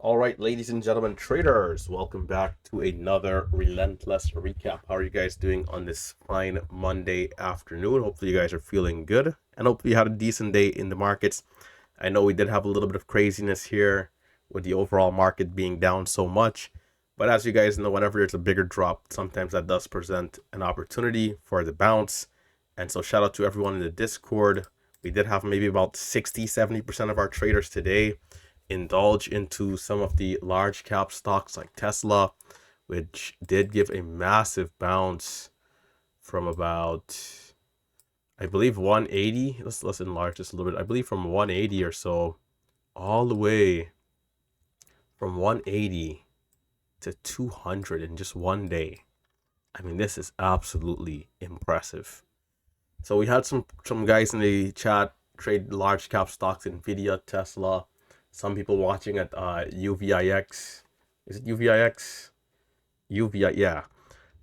All right, ladies and gentlemen, traders, welcome back to another Relentless recap. How are you guys doing on this fine Monday afternoon? Hopefully, you guys are feeling good and hopefully, you had a decent day in the markets. I know we did have a little bit of craziness here with the overall market being down so much, but as you guys know, whenever there's a bigger drop, sometimes that does present an opportunity for the bounce. And so, shout out to everyone in the Discord. We did have maybe about 60-70% of our traders today indulge into some of the large cap stocks like Tesla, which did give a massive bounce from about, I believe, 180. Let's enlarge this a little bit. I believe from 180 or so, all the way from 180 to 200 in just one day. I mean, this is absolutely impressive. So we had some guys in the chat trade large cap stocks, Nvidia, Tesla. Some people watching at UVIX. Is it UVIX? UVI, yeah.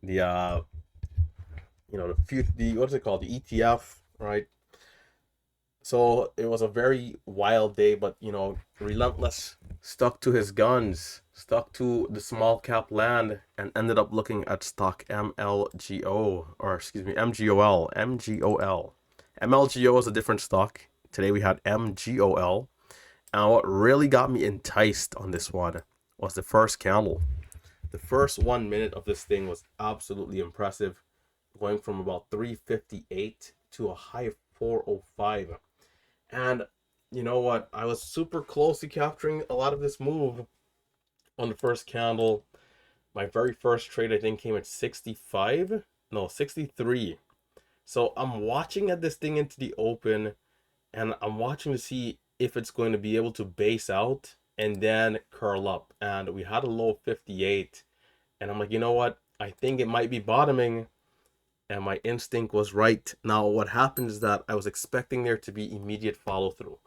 The the what is it called? The ETF, right? So it was a very wild day, but Relentless stuck to his guns, stuck to the small cap land, and ended up looking at stock MLGO, or excuse me, MGOL, MGOL. MLGO is a different stock. Today we had MGOL. And what really got me enticed on this one was the first candle. The first 1 minute of this thing was absolutely impressive, going from about 358 to a high of 405. And you know what? I was super close to capturing a lot of this move on the first candle. My very first trade, I think, came at 65. No, 63. So I'm watching at this thing into the open, and I'm watching to see if it's going to be able to base out and then curl up. And we had a low of 58. And I'm like, you know what? I think it might be bottoming. And my instinct was right. Now, what happened is that I was expecting there to be immediate follow through.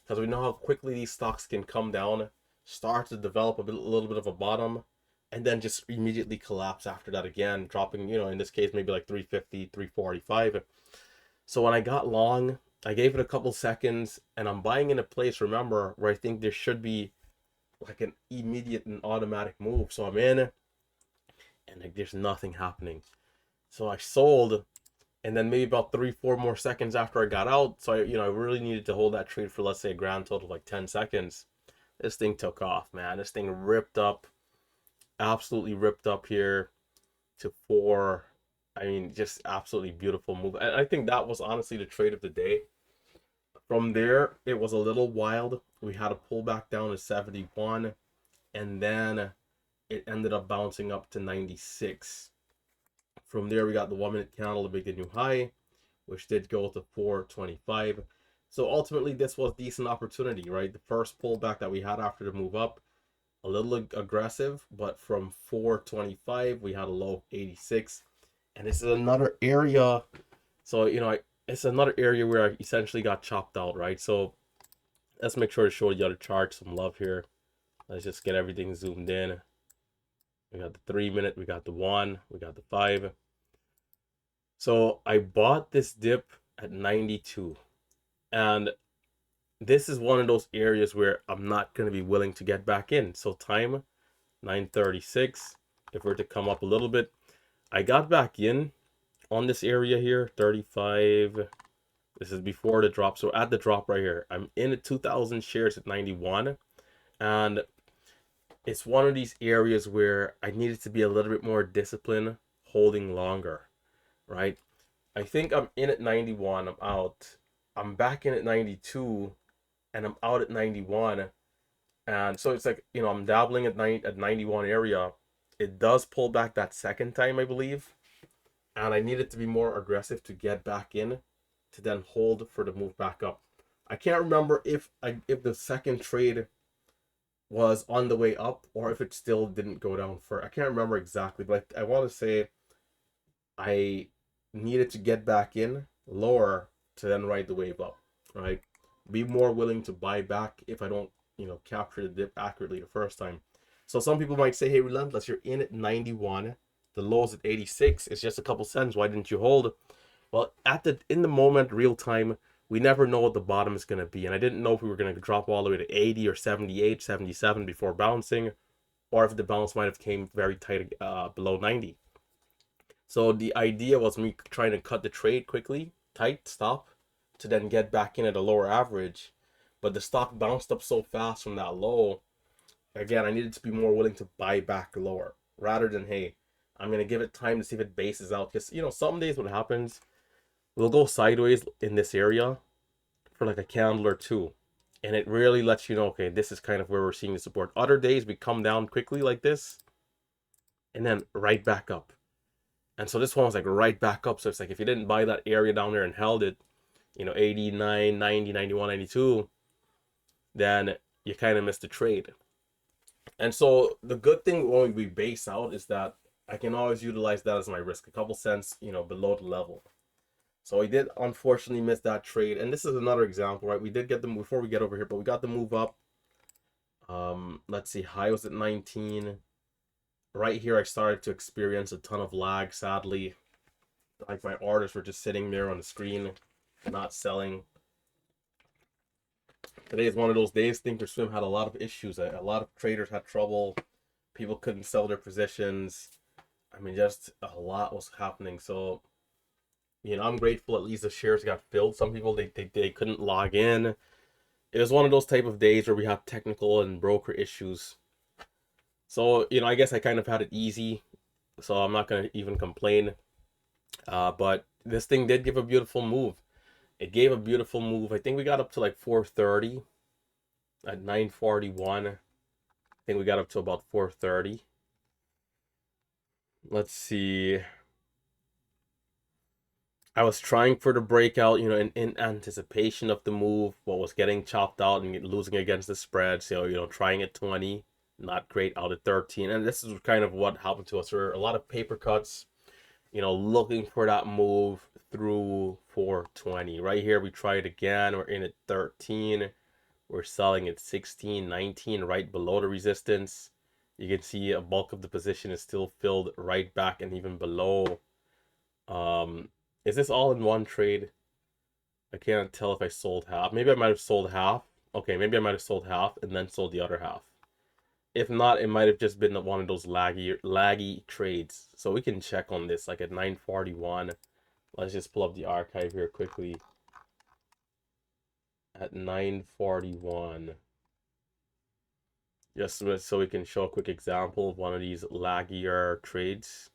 Because we know how quickly these stocks can come down, start to develop little bit of a bottom, and then just immediately collapse after that again, dropping, in this case, maybe like 350, 345. So when I got long, I gave it a couple seconds, and I'm buying in a place, remember, where I think there should be like an immediate and automatic move. So I'm in, and like there's nothing happening. So I sold, and then maybe about 3, 4 more seconds after I got out. So I really needed to hold that trade for, let's say, a grand total of like 10 seconds. This thing took off, man. This thing ripped up, absolutely ripped up here to four. I mean, just absolutely beautiful move. And I think that was honestly the trade of the day. From there, it was a little wild. We had a pullback down to 71, and then it ended up bouncing up to 96. From there, we got the 1 minute candle to make a new high, which did go to 425. So ultimately, this was decent opportunity, right? The first pullback that we had after the move up, a little aggressive, but from 425, we had a low of 86. And this is another area. So, it's another area where I essentially got chopped out, right? So let's make sure to show the other chart some love here. Let's just get everything zoomed in. We got the 3 minute, we got the 1, we got the 5. So I bought this dip at 92. And this is one of those areas where I'm not going to be willing to get back in. So time 9:36. If we're to come up a little bit, I got back in on this area here, 35. This is before the drop. So at the drop right here, I'm in at 2,000 shares at 91. And it's one of these areas where I needed to be a little bit more disciplined holding longer, right? I think I'm in at 91. I'm out. I'm back in at 92 and I'm out at 91. And so it's like, I'm dabbling at 91 area. It does pull back that second time, I believe. And I needed to be more aggressive to get back in to then hold for the move back up. I can't remember if the second trade was on the way up or if it still didn't go down for. I can't remember exactly, but I want to say I needed to get back in lower to then ride the wave up, right? Be more willing to buy back if I don't, capture the dip accurately the first time. So some people might say, hey, Relentless, you're in at 91. The low's at 86. It's just a couple cents. Why didn't you hold? Well, in the moment, real time, we never know what the bottom is going to be. And I didn't know if we were going to drop all the way to 80 or 78, 77 before bouncing, or if the bounce might have came very tight below 90. So the idea was me trying to cut the trade quickly, tight, stop, to then get back in at a lower average. But the stock bounced up so fast from that low. Again, I needed to be more willing to buy back lower rather than, hey, I'm going to give it time to see if it bases out. Because, some days what happens, we'll go sideways in this area for like a candle or two. And it really lets you know, okay, this is kind of where we're seeing the support. Other days we come down quickly like this and then right back up. And so this one was like right back up. So it's like if you didn't buy that area down there and held it, 89, 90, 91, 92, then you kind of missed the trade. And so the good thing when we base out is that I can always utilize that as my risk, a couple cents, below the level. So we did unfortunately miss that trade. And this is another example, right? We did get the move before we get over here, but we got the move up. Let's see, high was at 19. Right here, I started to experience a ton of lag, sadly. Like my orders were just sitting there on the screen, not selling. Today is one of those days. Thinkorswim had a lot of issues. A lot of traders had trouble. People couldn't sell their positions. I mean, just a lot was happening. So, I'm grateful at least the shares got filled. Some people, they couldn't log in. It was one of those type of days where we have technical and broker issues. So, I guess I kind of had it easy. So I'm not going to even complain. But this thing did give a beautiful move. It gave a beautiful move. I think we got up to like 430 at 941. I think we got up to about 430. Let's see. I was trying for the breakout, in anticipation of the move, what was getting chopped out and losing against the spread. So, trying at 20, not great out at 13. And this is kind of what happened to us. There were a lot of paper cuts, looking for that move through 420. Right here, we try it again. We're in at 13. We're selling at 16, 19, right below the resistance. You can see a bulk of the position is still filled right back and even below. Is this all in one trade? I can't tell if I sold half. Maybe I might have sold half. Okay, maybe I might have sold half and then sold the other half. If not, it might have just been one of those laggy trades. So we can check on this, like at 941. Let's just pull up the archive here quickly. At 941. Just so we can show a quick example of one of these laggier trades.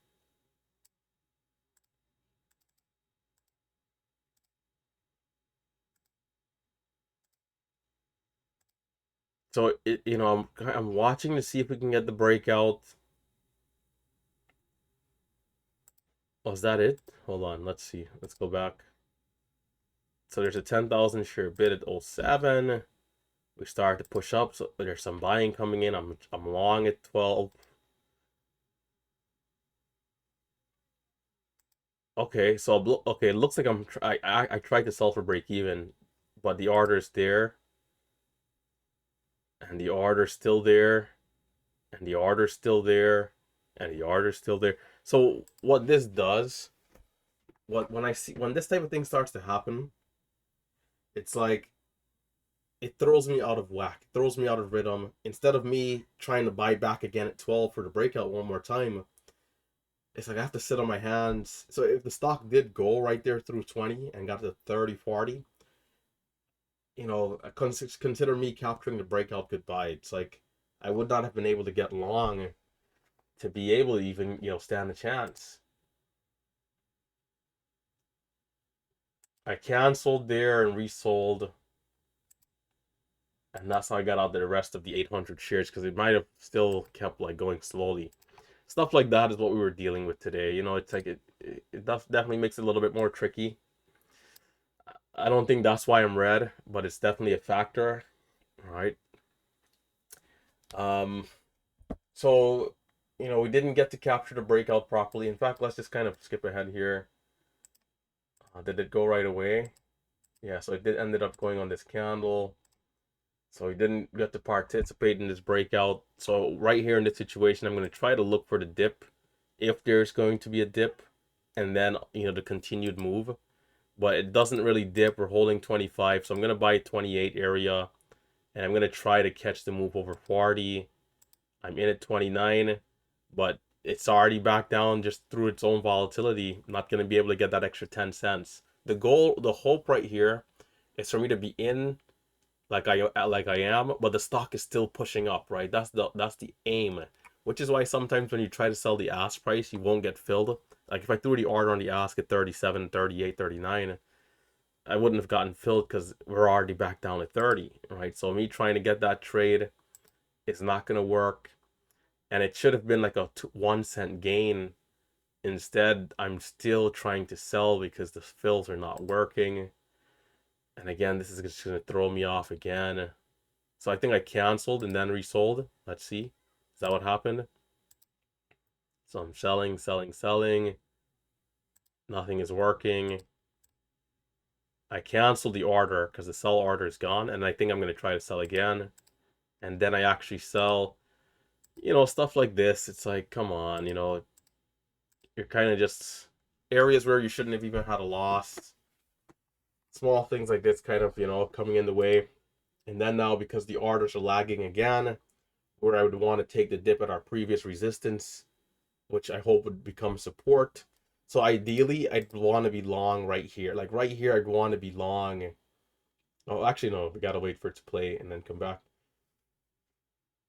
So I'm watching to see if we can get the breakout. Oh, is that it? Hold on, let's see. Let's go back. So there's a 10,000 share bid at 07. We start to push up, so there's some buying coming in. I'm long at 12. Okay, so okay, it looks like I tried to sell for break even, but the order's there, and the order's still there, and the order's still there, and the order's still there. So what this does, when this type of thing starts to happen, it's like it throws me out of whack, it throws me out of rhythm. Instead of me trying to buy back again at 12 for the breakout one more time, it's like I have to sit on my hands. So if the stock did go right there through 20 and got to 30, 40, consider me capturing the breakout goodbye. It's like I would not have been able to get long to be able to even, stand a chance. I canceled there and resold. And that's how I got out the rest of the 800 shares, because it might have still kept like going slowly. Stuff like that is what we were dealing with today. It's like it definitely makes it a little bit more tricky. I don't think that's why I'm red, but it's definitely a factor. All right. So, we didn't get to capture the breakout properly. In fact, let's just kind of skip ahead here. Did it go right away? Yeah, so it did ended up going on this candle. So he didn't get to participate in this breakout. So right here in this situation, I'm going to try to look for the dip, if there's going to be a dip, and then, the continued move. but it doesn't really dip. We're holding 25, so I'm gonna buy 28 area, and I'm gonna try to catch the move over 40. I'm in at 29, but it's already back down just through its own volatility. I'm not gonna be able to get that extra 10 cents. The goal, the hope right here is for me to be in like I am, but the stock is still pushing up, right? That's the aim. Which is why sometimes when you try to sell the ask price, you won't get filled. Like if I threw the order on the ask at 37, 38, 39, I wouldn't have gotten filled because we're already back down at 30, right? So me trying to get that trade is not going to work. And it should have been like a 1 cent gain. Instead, I'm still trying to sell because the fills are not working. And again, this is just going to throw me off again. So I think I canceled and then resold. Let's see. Is that what happened? So I'm selling, selling, selling. Nothing is working. I canceled the order because the sell order is gone. And I think I'm going to try to sell again. And then I actually sell. Stuff like this. It's like, come on, you're kind of just areas where you shouldn't have even had a loss. Small things like this kind of, coming in the way. And then now because the orders are lagging again, where I would want to take the dip at our previous resistance, which I hope would become support. So ideally, I'd want to be long right here. Like right here, I'd want to be long. Oh, actually, no, we got to wait for it to play and then come back.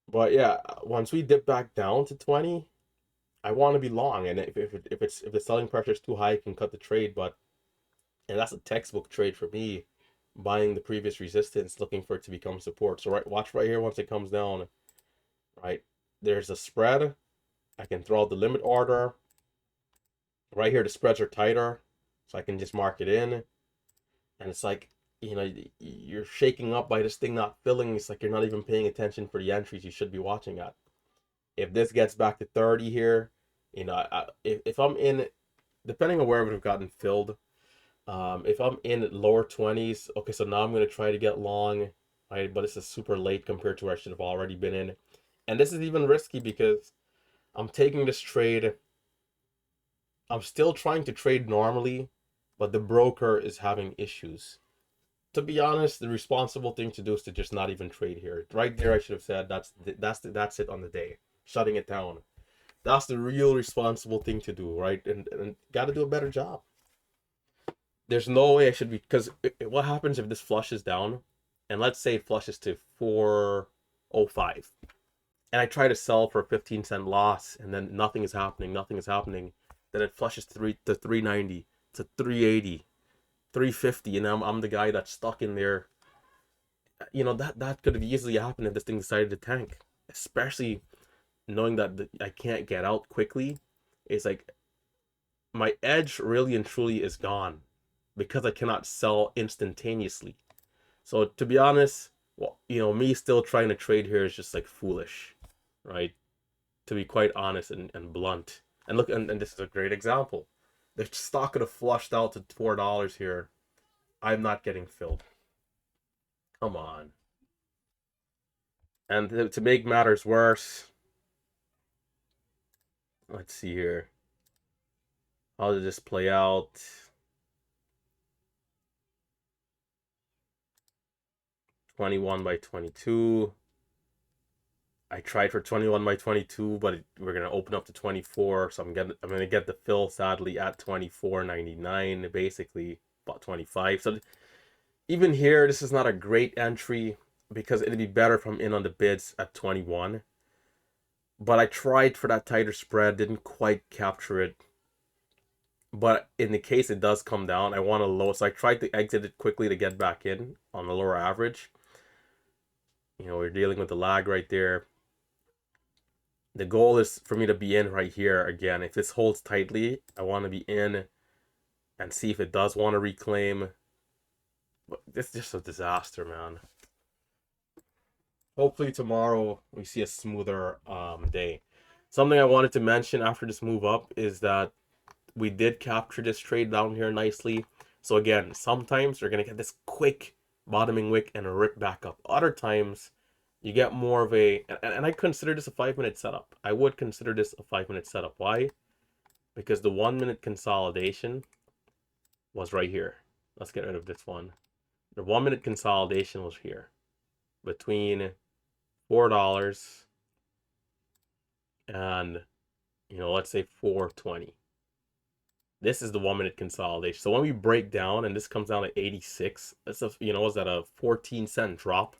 But yeah, once we dip back down to 20, I want to be long. And if the selling pressure is too high, I can cut the trade. And that's a textbook trade for me, buying the previous resistance, looking for it to become support. So watch right here once it comes down. Right, there's a spread. I can throw out the limit order. Right here, the spreads are tighter, so I can just mark it in. And it's like, you're shaking up by this thing not filling. It's like you're not even paying attention for the entries you should be watching at. If this gets back to 30 here, if I'm in, depending on where it would have gotten filled, if I'm in lower 20s, okay, so now I'm going to try to get long, right? But this is super late compared to where I should have already been in. And this is even risky because I'm taking this trade. I'm still trying to trade normally, but the broker is having issues. To be honest, the responsible thing to do is to just not even trade here. Right there, I should have said that's it on the day, shutting it down. That's the real responsible thing to do, right? And got to do a better job. There's no way I should be, because what happens if this flushes down, and let's say it flushes to 405, and I try to sell for a 15-cent loss, and then nothing is happening, then it flushes to 390, to 380, 350, and I'm the guy that's stuck in there. That could have easily happened if this thing decided to tank, especially knowing that I can't get out quickly. It's like my edge really and truly is gone because I cannot sell instantaneously. So to be honest, well, me still trying to trade here is just like foolish, right? To be quite honest and blunt. And look, and this is a great example. The stock could have flushed out to $4 here. I'm not getting filled. Come on. And to make matters worse, let's see here. How did this play out? 21 by 22. I tried for 21 by 22, but we're gonna open up to 24, so I'm gonna get the fill sadly at 24.99, basically about 25. So even here, this is not a great entry because it'd be better if I'm in on the bids at 21. But I tried for that tighter spread, didn't quite capture it. But in the case it does come down, I want a low, so I tried to exit it quickly to get back in on the lower average. We're dealing with the lag right there. The goal is for me to be in right here again. If this holds tightly, I want to be in and see if it does want to reclaim. But it's just a disaster, man. Hopefully tomorrow we see a smoother day. Something I wanted to mention after this move up is that we did capture this trade down here nicely. So again, sometimes you're going to get this quick bottoming wick and a rip back up. Other times you get more of a, and I consider this a 5-minute setup. I would consider this a 5-minute setup. Why? Because the 1-minute consolidation was right here. Let's get rid of this one. The 1 minute consolidation was here between $4 and, let's say 420. This is the 1 minute consolidation. So when we break down and this comes down to 86, that's was that a 14-cent drop?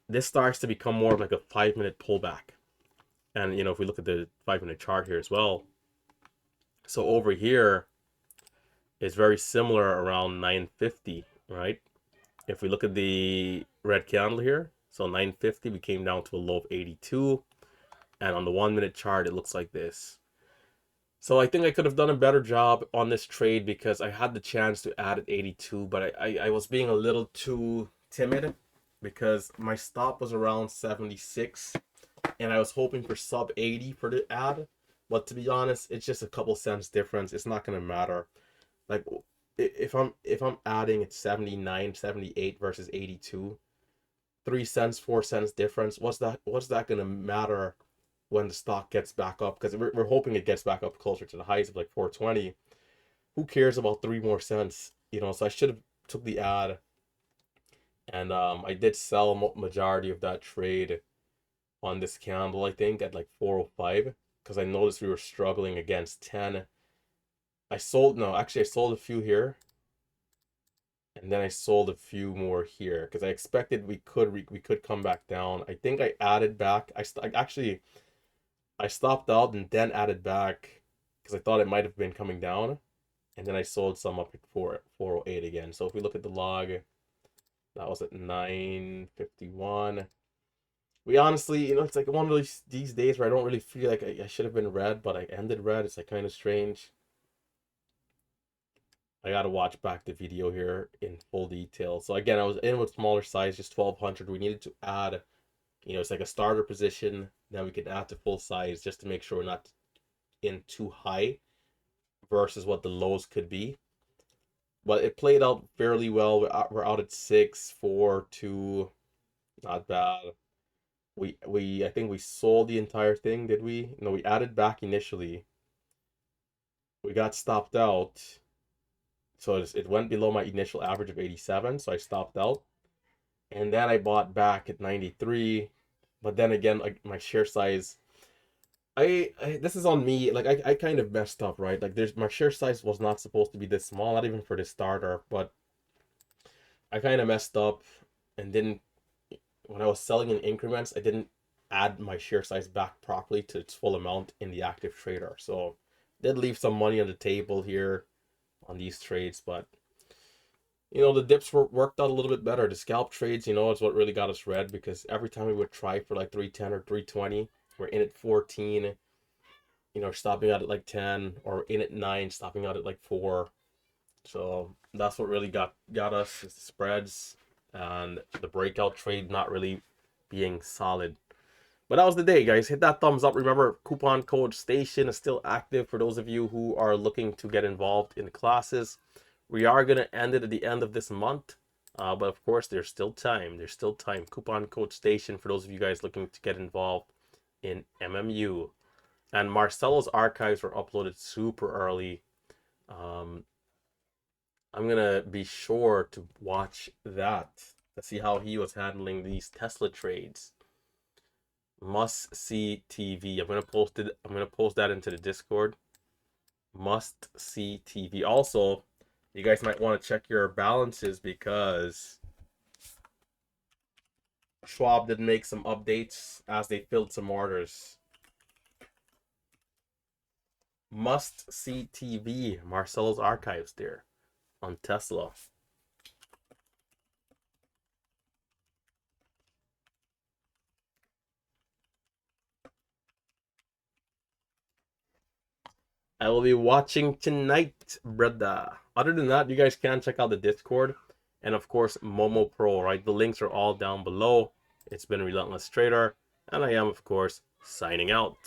This starts to become more of like a 5 minute pullback. And if we look at the 5 minute chart here as well, so over here is very similar around 950, right? If we look at the red candle here, so 950, we came down to a low of 82. And on the 1 minute chart, it looks like this. So I think I could have done a better job on this trade because I had the chance to add at 82, but I was being a little too timid because my stop was around 76 and I was hoping for sub 80 for the ad. But to be honest, it's just a couple cents difference. It's not going to matter. Like if I'm adding at 79, 78 versus 82, 3 cents, 4 cents difference, what's that going to matter when the stock gets back up? Because we're hoping it gets back up closer to the highs of like 420. Who cares about 3 more cents? So I should have took the ad, and I did sell majority of that trade on this candle, I think at like 405, because I noticed we were struggling against 10. I sold a few here, and then I sold a few more here because I expected we could come back down. I think I added back. I stopped out and then added back because I thought it might have been coming down, and then I sold some up at 408 again. So if we look at the log, that was at 951. We honestly, it's like one of these days where I don't really feel like I should have been red, but I ended red. It's like kind of strange. I gotta watch back the video here in full detail. So again, I was in with smaller size, just 1200. We needed to add, it's like a starter position. Then we can add to full size just to make sure we're not in too high versus what the lows could be. But it played out fairly well. We're out at 6, 4, 2. Not bad. I think we sold the entire thing, did we? No, we added back initially. We got stopped out. So it went below my initial average of 87, so I stopped out. And then I bought back at 93. But then again, like my share size, I this is on me. Like I kind of messed up, right? Like my share size was not supposed to be this small, not even for the starter, but I kind of messed up and didn't, when I was selling in increments, I didn't add my share size back properly to its full amount in the active trader. So did leave some money on the table here on these trades, but the dips worked out a little bit better. The scalp trades, is what really got us red because every time we would try for like 310 or 320, we're in at 14, stopping out at like 10, or in at 9, stopping out at like 4. So that's what really got us, is the spreads and the breakout trade not really being solid. But that was the day, guys. Hit that thumbs up. Remember, coupon code STATION is still active for those of you who are looking to get involved in the classes. We are going to end it at the end of this month. But of course, there's still time. There's still time. Coupon code STATION for those of you guys looking to get involved in MMU. And Marcelo's archives were uploaded super early. I'm going to be sure to watch that to see how he was handling these Tesla trades. Must see TV. I'm gonna post that into the Discord. Must see TV. Also, you guys might want to check your balances because Schwab did make some updates as they filled some orders. Must see TV. Marcelo's archives there on Tesla. I will be watching tonight, brother. Other than that, you guys can check out the Discord. And of course, Momo Pro, right? The links are all down below. It's been Relentless Trader. And I am, of course, signing out.